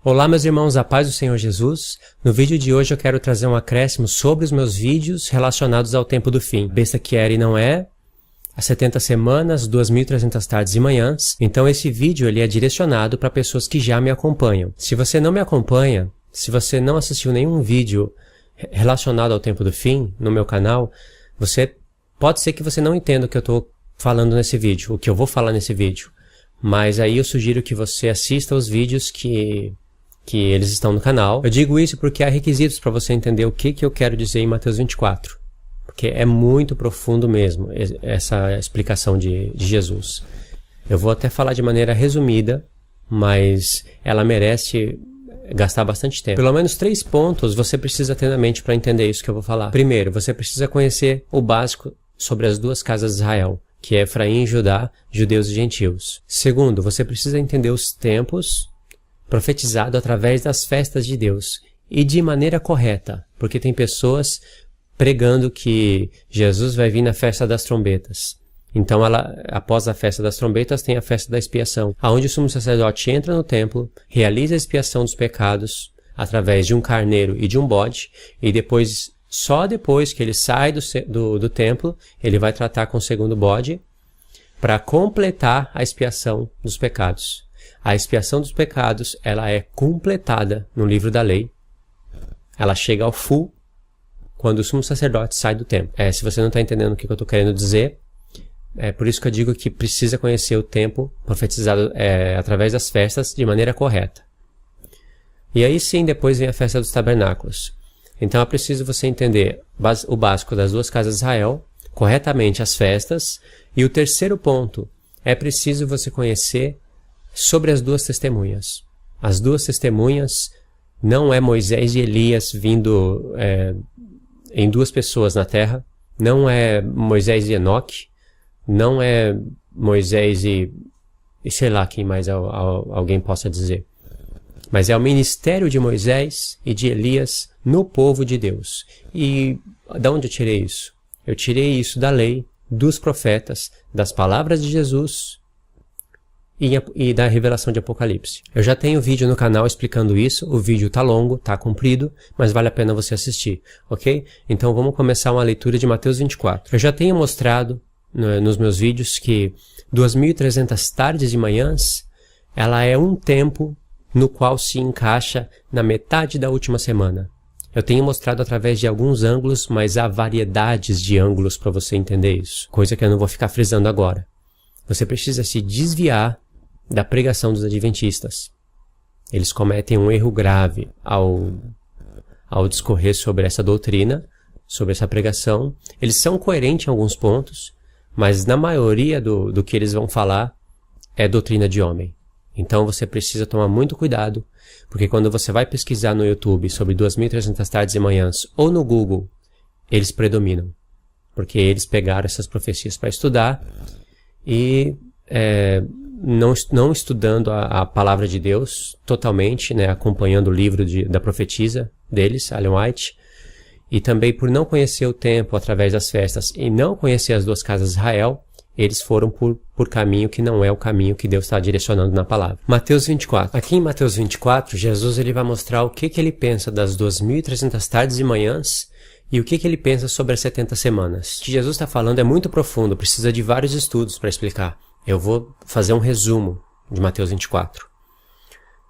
Olá meus irmãos, a paz do Senhor Jesus. No vídeo de hoje eu quero trazer um acréscimo sobre os meus vídeos relacionados ao tempo do fim. Besta que era e não é, as 70 semanas, 2.300 tardes e manhãs. Então esse vídeo ele é direcionado para pessoas que já me acompanham. Se você não me acompanha, se você não assistiu nenhum vídeo relacionado ao tempo do fim no meu canal, pode ser que você não entenda o que eu estou falando nesse vídeo, o que eu vou falar nesse vídeo. Mas aí eu sugiro que você assista os vídeos que eles estão no canal. Eu digo isso porque há requisitos para você entender o que eu quero dizer em Mateus 24. Porque é muito profundo mesmo essa explicação de Jesus. Eu vou até falar de maneira resumida, mas ela merece gastar bastante tempo. Pelo menos 3 pontos você precisa ter na mente para entender isso que eu vou falar. Primeiro, você precisa conhecer o básico sobre as duas casas de Israel, que é Efraim e Judá, judeus e gentios. Segundo, você precisa entender os tempos profetizado através das festas de Deus e de maneira correta, porque tem pessoas pregando que Jesus vai vir na festa das trombetas. Então, após a festa das trombetas, tem a festa da expiação, onde o sumo sacerdote entra no templo, realiza a expiação dos pecados através de um carneiro e de um bode, e depois, só depois que ele sai do templo, ele vai tratar com o segundo bode para completar a expiação dos pecados. A expiação dos pecados, ela é completada no livro da lei. Ela chega ao full quando o sumo sacerdote sai do templo. Se você não está entendendo o que eu estou querendo dizer, é por isso que eu digo que precisa conhecer o tempo profetizado através das festas de maneira correta. E aí sim, depois vem a festa dos tabernáculos. Então é preciso você entender o básico das duas casas de Israel, corretamente as festas. E o terceiro ponto, é preciso você conhecer sobre as duas testemunhas. As duas testemunhas não é Moisés e Elias vindo em duas pessoas na terra, não é Moisés e Enoque, não é Moisés e sei lá quem mais alguém possa dizer. Mas é o ministério de Moisés e de Elias no povo de Deus. E de onde eu tirei isso? Eu tirei isso da lei, dos profetas, das palavras de Jesus e da revelação de Apocalipse. Eu já tenho vídeo no canal explicando isso, o vídeo tá longo, tá comprido, mas vale a pena você assistir, ok? Então vamos começar uma leitura de Mateus 24. Eu já tenho mostrado nos meus vídeos que 2.300 tardes e manhãs, ela é um tempo no qual se encaixa na metade da última semana. Eu tenho mostrado através de alguns ângulos, mas há variedades de ângulos para você entender isso, coisa que eu não vou ficar frisando agora. Você precisa se desviar da pregação dos adventistas. Eles cometem um erro grave ao discorrer sobre essa doutrina, sobre essa pregação. Eles são coerentes em alguns pontos, mas na maioria do que eles vão falar é doutrina de homem. Então você precisa tomar muito cuidado, porque quando você vai pesquisar no YouTube sobre 2.300 tardes e manhãs ou no Google, eles predominam, porque eles pegaram essas profecias para estudar e não estudando a palavra de Deus totalmente, acompanhando o livro da profetisa deles, Ellen White, e também por não conhecer o tempo através das festas e não conhecer as duas casas de Israel, eles foram por caminho que não é o caminho que Deus está direcionando na palavra. Mateus 24. Aqui em Mateus 24, Jesus ele vai mostrar o que ele pensa das 2.300 tardes e manhãs e o que ele pensa sobre as 70 semanas. O que Jesus está falando é muito profundo, precisa de vários estudos para explicar. Eu vou fazer um resumo de Mateus 24.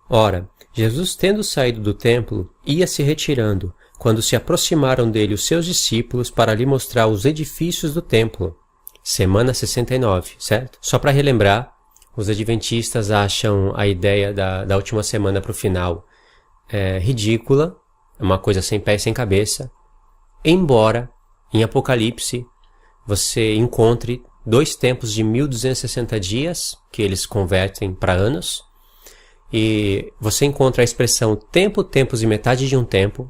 Ora, Jesus, tendo saído do templo, ia se retirando, quando se aproximaram dele os seus discípulos para lhe mostrar os edifícios do templo. Semana 69, certo? Só para relembrar, os adventistas acham a ideia da última semana para o final ridícula, uma coisa sem pé e sem cabeça, embora em Apocalipse você encontre 2 tempos de 1.260 dias, que eles convertem para anos, e você encontra a expressão tempo, tempos e metade de um tempo,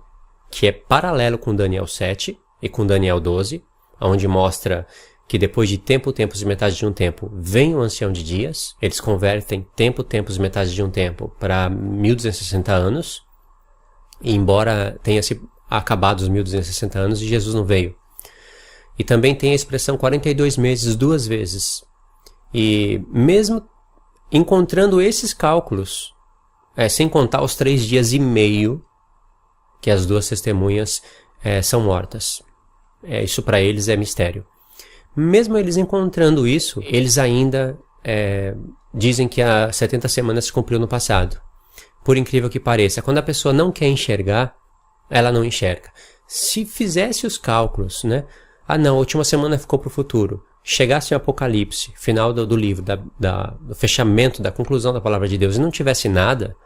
que é paralelo com Daniel 7 e com Daniel 12, onde mostra que depois de tempo, tempos e metade de um tempo, vem o ancião de dias. Eles convertem tempo, tempos e metade de um tempo para 1.260 anos. E embora tenha se acabado os 1.260 anos, Jesus não veio. E também tem a expressão 42 meses 2 vezes. E mesmo encontrando esses cálculos, sem contar os 3 dias e meio que as 2 testemunhas são mortas. Isso para eles é mistério. Mesmo eles encontrando isso, eles ainda dizem que as 70 semanas se cumpriu no passado. Por incrível que pareça, quando a pessoa não quer enxergar, ela não enxerga. Se fizesse os cálculos, né? Não, a última semana ficou para o futuro. Chegasse em Apocalipse, final do livro, do fechamento, da conclusão da palavra de Deus, e não tivesse nada,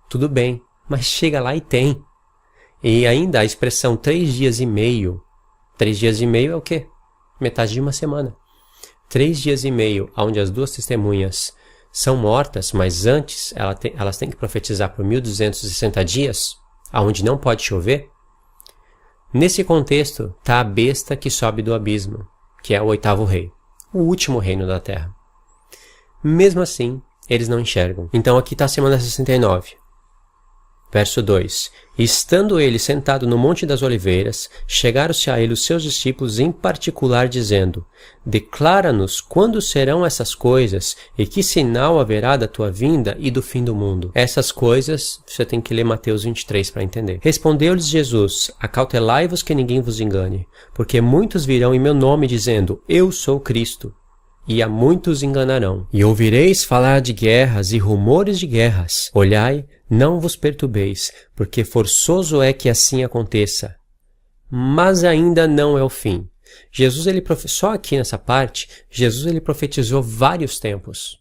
tudo bem. Mas chega lá e tem. E ainda a expressão 3 dias e meio. 3 dias e meio é o quê? Metade de uma semana. 3 dias e meio, onde as 2 testemunhas são mortas, mas antes elas têm que profetizar por 1260 dias, aonde não pode chover. Nesse contexto está a besta que sobe do abismo, que é o 8º rei, o último reino da terra. Mesmo assim, eles não enxergam. Então aqui está a semana 69. Verso 2. Estando ele sentado no Monte das Oliveiras, chegaram-se a ele os seus discípulos em particular, dizendo: Declara-nos quando serão essas coisas, e que sinal haverá da tua vinda e do fim do mundo. Essas coisas, você tem que ler Mateus 23 para entender. Respondeu-lhes Jesus: Acautelai-vos que ninguém vos engane, porque muitos virão em meu nome, dizendo: Eu sou Cristo. E a muitos enganarão. E ouvireis falar de guerras e rumores de guerras. Olhai, não vos perturbeis, porque forçoso é que assim aconteça. Mas ainda não é o fim. Só aqui nessa parte, Jesus ele profetizou vários tempos.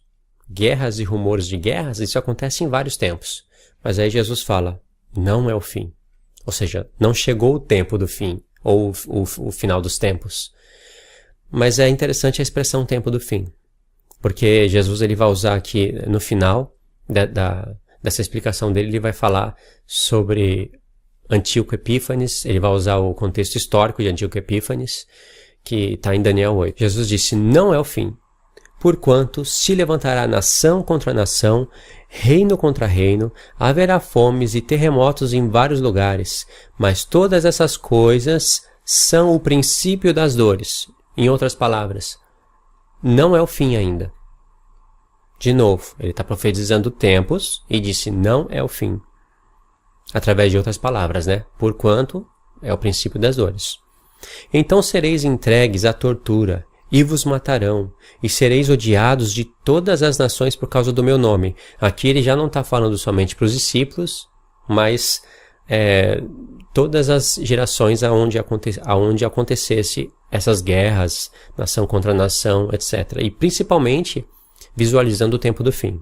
Guerras e rumores de guerras, isso acontece em vários tempos. Mas aí Jesus fala, não é o fim. Ou seja, não chegou o tempo do fim, ou o final dos tempos. Mas é interessante a expressão tempo do fim, porque Jesus ele vai usar aqui no final dessa explicação dele, ele vai falar sobre Antíoco Epífanes, ele vai usar o contexto histórico de Antíoco Epífanes, que está em Daniel 8. Jesus disse, não é o fim, porquanto se levantará nação contra nação, reino contra reino, haverá fomes e terremotos em vários lugares, mas todas essas coisas são o princípio das dores. Em outras palavras, não é o fim ainda. De novo, ele está profetizando tempos e disse não é o fim. Através de outras palavras, né? Porquanto é o princípio das dores. Então sereis entregues à tortura e vos matarão, e sereis odiados de todas as nações por causa do meu nome. Aqui ele já não está falando somente para os discípulos, mas todas as gerações aonde acontecesse essas guerras, nação contra nação, etc. E principalmente visualizando o tempo do fim.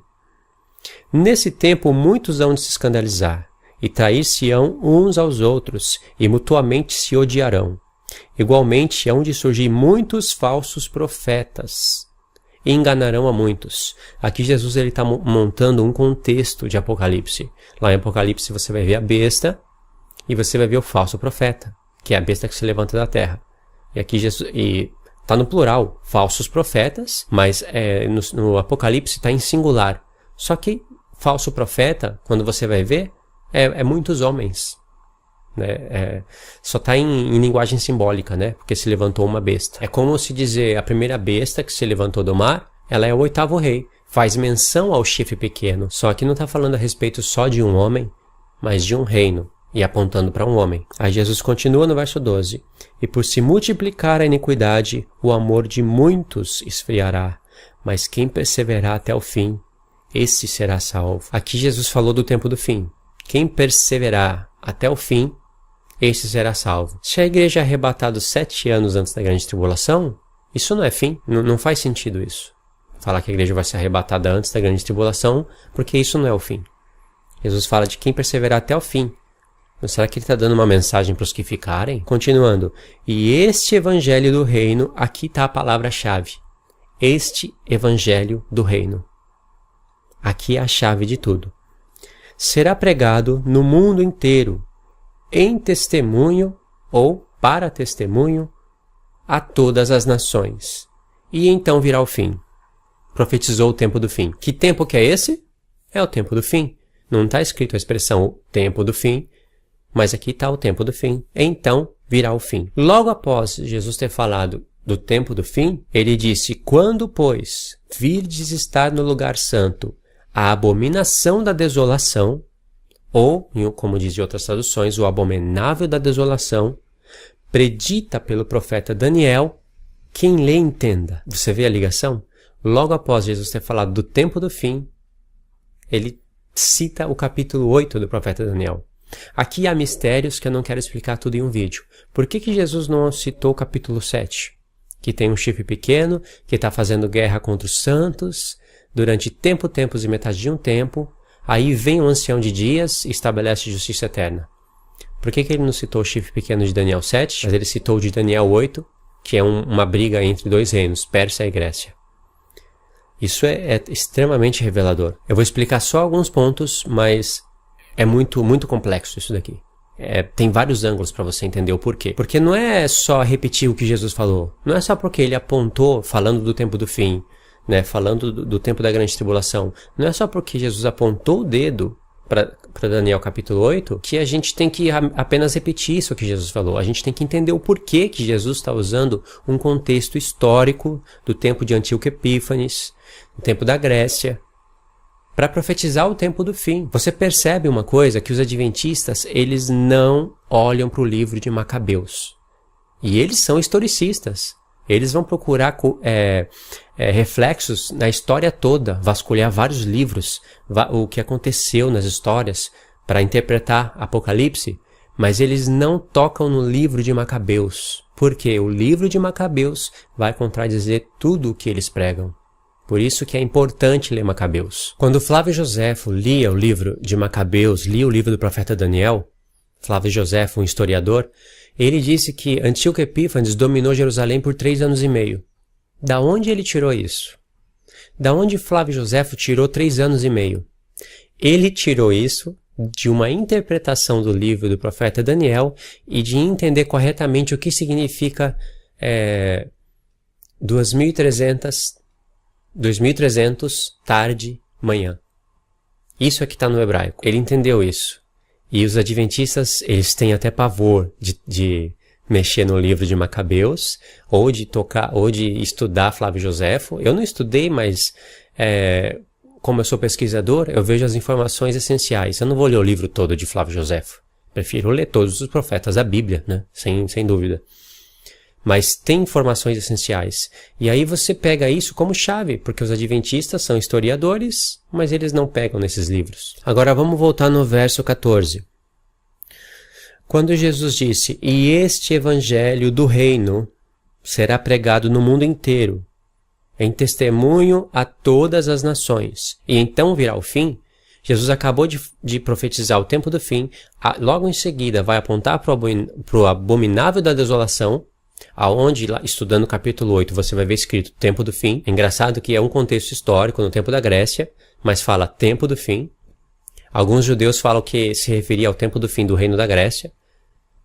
Nesse tempo muitos hão de se escandalizar, e trair-se-ão uns aos outros, e mutuamente se odiarão. Igualmente hão de surgir muitos falsos profetas, e enganarão a muitos. Aqui Jesus está montando um contexto de Apocalipse. Lá em Apocalipse você vai ver a besta, e você vai ver o falso profeta, que é a besta que se levanta da terra. E aqui Jesus, está no plural, falsos profetas, mas no Apocalipse está em singular. Só que falso profeta, quando você vai ver, é muitos homens. Né? Só está em linguagem simbólica, né? Porque se levantou uma besta. É como se dizer, a primeira besta que se levantou do mar, ela é o 8º rei. Faz menção ao chifre pequeno. Só que não está falando a respeito só de um homem, mas de um reino. E apontando para um homem. Aí Jesus continua no verso 12. E por se multiplicar a iniquidade, o amor de muitos esfriará. Mas quem perseverar até o fim, esse será salvo. Aqui Jesus falou do tempo do fim. Quem perseverar até o fim, esse será salvo. Se a igreja é arrebatada 7 anos antes da grande tribulação, isso não é fim. Não faz sentido isso. Falar que a igreja vai ser arrebatada antes da grande tribulação, porque isso não é o fim. Jesus fala de quem perseverar até o fim. Mas será que ele está dando uma mensagem para os que ficarem? Continuando. E este evangelho do reino, aqui está a palavra-chave. Este evangelho do reino. Aqui é a chave de tudo. Será pregado no mundo inteiro, em testemunho ou para testemunho a todas as nações. E então virá o fim. Profetizou o tempo do fim. Que tempo que é esse? É o tempo do fim. Não está escrito a expressão o tempo do fim, mas aqui está o tempo do fim. Então virá o fim. Logo após Jesus ter falado do tempo do fim, ele disse, quando, pois, virdes estar no lugar santo, a abominação da desolação, ou, como diz em outras traduções, o abominável da desolação, predita pelo profeta Daniel, quem lê entenda. Você vê a ligação? Logo após Jesus ter falado do tempo do fim, ele cita o capítulo 8 do profeta Daniel. Aqui há mistérios que eu não quero explicar tudo em um vídeo. Por que Jesus não citou o capítulo 7? Que tem um chifre pequeno, que está fazendo guerra contra os santos, durante tempos e metade de um tempo, aí vem o ancião de dias e estabelece justiça eterna. Por que ele não citou o chifre pequeno de Daniel 7, mas ele citou o de Daniel 8, que é uma briga entre dois reinos, Pérsia e Grécia? Isso é extremamente revelador. Eu vou explicar só alguns pontos, mas é muito complexo isso daqui. Tem vários ângulos para você entender o porquê. Porque não é só repetir o que Jesus falou. Não é só porque ele apontou, falando do tempo do fim, né, falando do tempo da grande tribulação. Não é só porque Jesus apontou o dedo para Daniel capítulo 8, que a gente tem que apenas repetir isso que Jesus falou. A gente tem que entender o porquê que Jesus está usando um contexto histórico do tempo de Antíoco Epífanes, do tempo da Grécia, para profetizar o tempo do fim. Você percebe uma coisa, que os adventistas, eles não olham para o livro de Macabeus. E eles são historicistas. Eles vão procurar reflexos na história toda, vasculhar vários livros, o que aconteceu nas histórias, para interpretar Apocalipse, mas eles não tocam no livro de Macabeus, porque o livro de Macabeus vai contradizer tudo o que eles pregam. Por isso que é importante ler Macabeus. Quando Flávio Joséfo lia o livro de Macabeus, lia o livro do profeta Daniel, Flávio Joséfo, um historiador, ele disse que Antíoco Epífanes dominou Jerusalém por 3 anos e meio. Da onde ele tirou isso? Da onde Flávio Joséfo tirou 3 anos e meio? Ele tirou isso de uma interpretação do livro do profeta Daniel e de entender corretamente o que significa 2300 tarde, manhã. Isso é que está no hebraico. Ele entendeu isso. E os adventistas, eles têm até pavor de mexer no livro de Macabeus, ou de estudar Flávio Joséfo. Eu não estudei, mas como eu sou pesquisador, eu vejo as informações essenciais. Eu não vou ler o livro todo de Flávio Joséfo. Prefiro ler todos os profetas da Bíblia, né? Sem dúvida. Mas tem informações essenciais. E aí você pega isso como chave, porque os adventistas são historiadores, mas eles não pegam nesses livros. Agora vamos voltar no verso 14. Quando Jesus disse, e este evangelho do reino será pregado no mundo inteiro, em testemunho a todas as nações, e então virá o fim, Jesus acabou de profetizar o tempo do fim, logo em seguida vai apontar para o abominável da desolação, aonde, estudando o capítulo 8, você vai ver escrito tempo do fim. É engraçado que é um contexto histórico no tempo da Grécia, mas fala tempo do fim. Alguns judeus falam que se referia ao tempo do fim do reino da Grécia,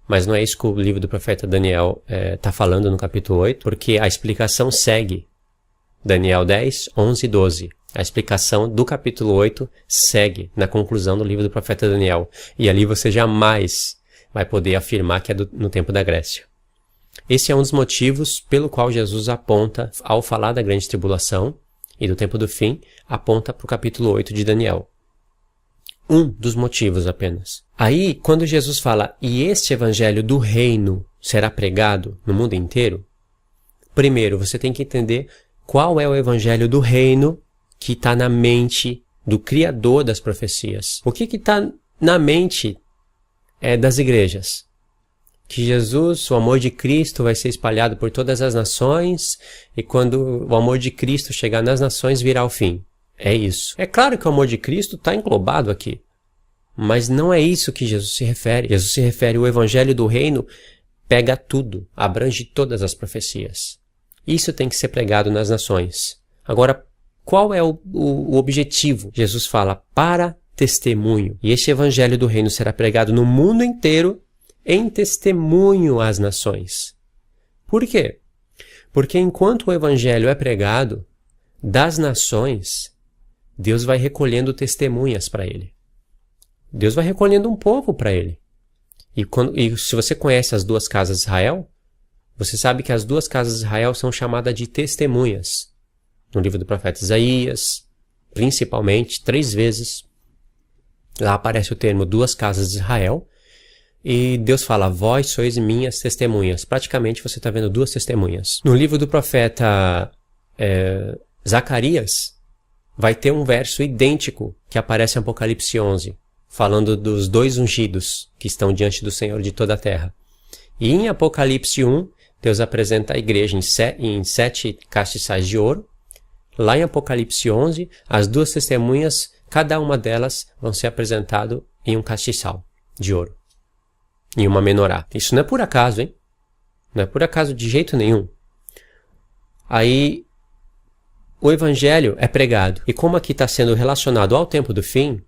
mas não é isso que o livro do profeta Daniel está falando no capítulo 8, porque a explicação segue Daniel 10, 11 e 12. A explicação do capítulo 8 segue na conclusão do livro do profeta Daniel. E ali você jamais vai poder afirmar que é no tempo da Grécia. Esse é um dos motivos pelo qual Jesus aponta, ao falar da grande tribulação e do tempo do fim, aponta para o capítulo 8 de Daniel. Um dos motivos apenas. Aí, quando Jesus fala, e este evangelho do reino será pregado no mundo inteiro, primeiro você tem que entender qual é o evangelho do reino que está na mente do Criador das profecias. O que está na mente das igrejas? Que Jesus, o amor de Cristo vai ser espalhado por todas as nações e quando o amor de Cristo chegar nas nações virá o fim. É isso. É claro que o amor de Cristo está englobado aqui, mas não é isso que Jesus se refere. Jesus se refere ao evangelho do reino, pega tudo, abrange todas as profecias. Isso tem que ser pregado nas nações. Agora, qual é o objetivo? Jesus fala, para testemunho. E este evangelho do reino será pregado no mundo inteiro, em testemunho às nações. Por quê? Porque enquanto o evangelho é pregado das nações, Deus vai recolhendo testemunhas para ele. Deus vai recolhendo um povo para ele. E se você conhece as 2 casas de Israel, você sabe que as 2 casas de Israel são chamadas de testemunhas. No livro do profeta Isaías, principalmente, 3 vezes. Lá aparece o termo duas casas de Israel. E Deus fala, vós sois minhas testemunhas. Praticamente você está vendo duas testemunhas. No livro do profeta Zacarias, vai ter um verso idêntico que aparece em Apocalipse 11, falando dos 2 ungidos que estão diante do Senhor de toda a terra. E em Apocalipse 1, Deus apresenta a igreja em 7 castiçais de ouro. Lá em Apocalipse 11, as 2 testemunhas, cada uma delas vão ser apresentado em um castiçal de ouro, em uma menorá. Isso não é por acaso, hein? Não é por acaso de jeito nenhum. Aí, o evangelho é pregado. E como aqui está sendo relacionado ao tempo do fim,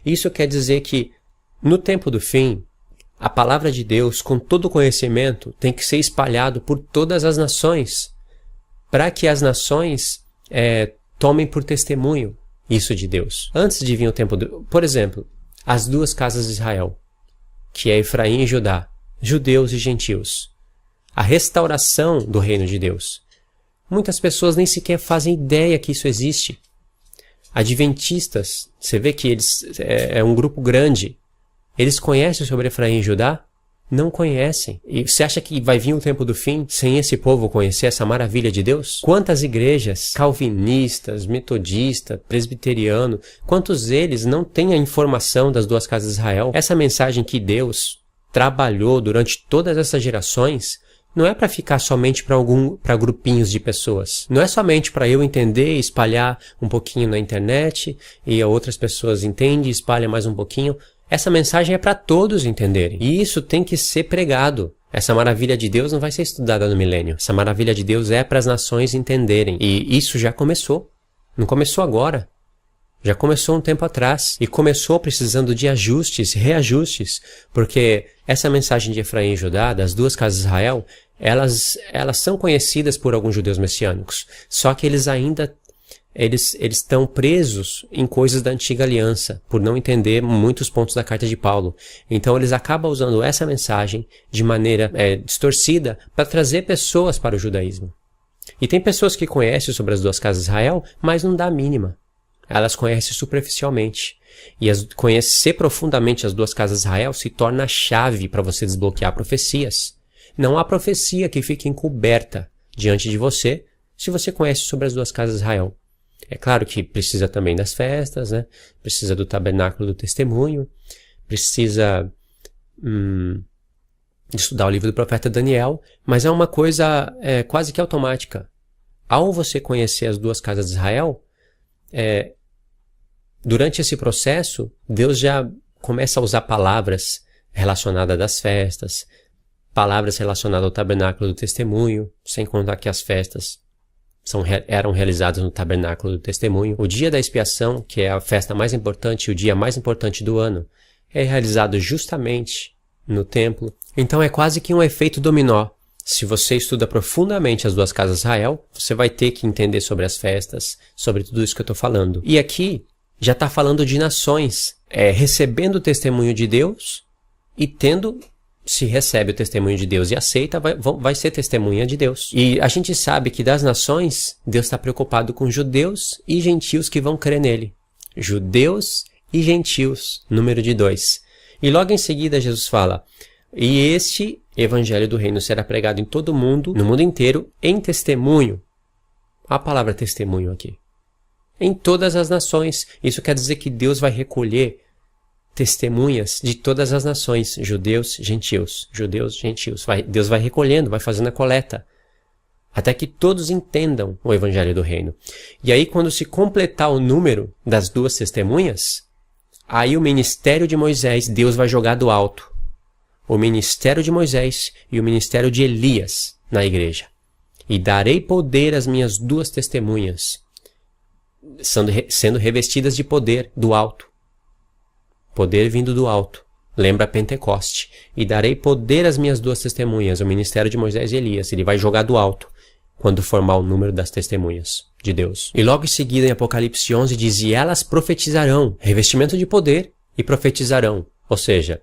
isso quer dizer que, no tempo do fim, a palavra de Deus, com todo o conhecimento, tem que ser espalhado por todas as nações, para que as nações tomem por testemunho isso de Deus. Antes de vir o tempo do... Por exemplo, as 2 casas de Israel, que é Efraim e Judá, judeus e gentios. A restauração do reino de Deus. Muitas pessoas nem sequer fazem ideia que isso existe. Adventistas, você vê que eles é um grupo grande. Eles conhecem sobre Efraim e Judá? Não conhecem. E você acha que vai vir o tempo do fim sem esse povo conhecer essa maravilha de Deus? Quantas igrejas calvinistas, metodistas, presbiteriano, quantos deles não têm a informação das 2 casas de Israel? Essa mensagem que Deus trabalhou durante todas essas gerações não é para ficar somente para grupinhos de pessoas. Não é somente para eu entender e espalhar um pouquinho na internet e outras pessoas entendem e espalham mais um pouquinho. Essa mensagem é para todos entenderem. E isso tem que ser pregado. Essa maravilha de Deus não vai ser estudada no milênio. Essa maravilha de Deus é para as nações entenderem. E isso já começou. Não começou agora. Já começou um tempo atrás. E começou precisando de ajustes, reajustes. Porque essa mensagem de Efraim e Judá, das 2 casas de Israel, elas são conhecidas por alguns judeus messiânicos. Só que eles ainda... Eles estão presos em coisas da antiga aliança, por não entender muitos pontos da carta de Paulo. Então eles acabam usando essa mensagem de maneira distorcida para trazer pessoas para o judaísmo. E tem pessoas que conhecem sobre as 2 casas de Israel, mas não dá a mínima. Elas conhecem superficialmente. E conhecer profundamente as 2 casas de Israel se torna a chave para você desbloquear profecias. Não há profecia que fique encoberta diante de você se você conhece sobre as 2 casas de Israel. É claro que precisa também das festas, né? Precisa do tabernáculo do testemunho, precisa estudar o livro do profeta Daniel, mas é uma coisa quase que automática. Ao você conhecer as 2 casas de Israel, durante esse processo, Deus já começa a usar palavras relacionadas às festas, palavras relacionadas ao tabernáculo do testemunho, sem contar que as festas eram realizadas no tabernáculo do testemunho. O dia da expiação, que é a festa mais importante, o dia mais importante do ano, é realizado justamente no templo. Então é quase que um efeito dominó. Se você estuda profundamente as 2 casas de Israel, você vai ter que entender sobre as festas, sobre tudo isso que eu estou falando. E aqui já está falando de nações, recebendo o testemunho de Deus e se recebe o testemunho de Deus e aceita, vai ser testemunha de Deus. E a gente sabe que das nações, Deus está preocupado com judeus e gentios que vão crer nele. Judeus e gentios, número de 2. E logo em seguida Jesus fala, e este evangelho do reino será pregado em todo o mundo, no mundo inteiro, em testemunho. A palavra testemunho aqui. Em todas as nações. Isso quer dizer que Deus vai recolher testemunhas de todas as nações, judeus, gentios. Deus vai recolhendo, vai fazendo a coleta, até que todos entendam o evangelho do reino. E aí, quando se completar o número das 2 testemunhas, aí o ministério de Moisés, Deus vai jogar do alto. O ministério de Moisés e o ministério de Elias na igreja. E darei poder às minhas 2 testemunhas, sendo revestidas de poder do alto. Poder vindo do alto. Lembra Pentecoste. E darei poder às minhas 2 testemunhas, o ministério de Moisés e Elias. Ele vai jogar do alto quando formar o número das testemunhas de Deus. E logo em seguida, em Apocalipse 11, diz, e elas profetizarão. Revestimento de poder e profetizarão. Ou seja,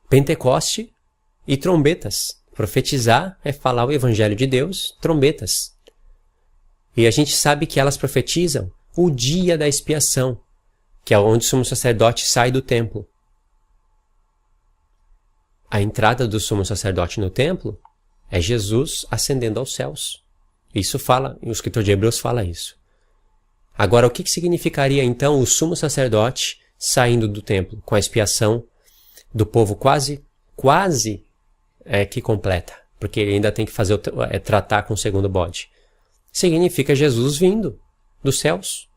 Pentecoste e trombetas. Profetizar é falar o evangelho de Deus, trombetas. E a gente sabe que elas profetizam o dia da expiação, que é onde o sumo sacerdote sai do templo. A entrada do sumo sacerdote no templo é Jesus ascendendo aos céus. Isso fala, o escritor de Hebreus fala isso. Agora, o que significaria então o sumo sacerdote saindo do templo, com a expiação do povo quase que completa, porque ele ainda tem que fazer tratar com o segundo bode? Significa Jesus vindo dos céus,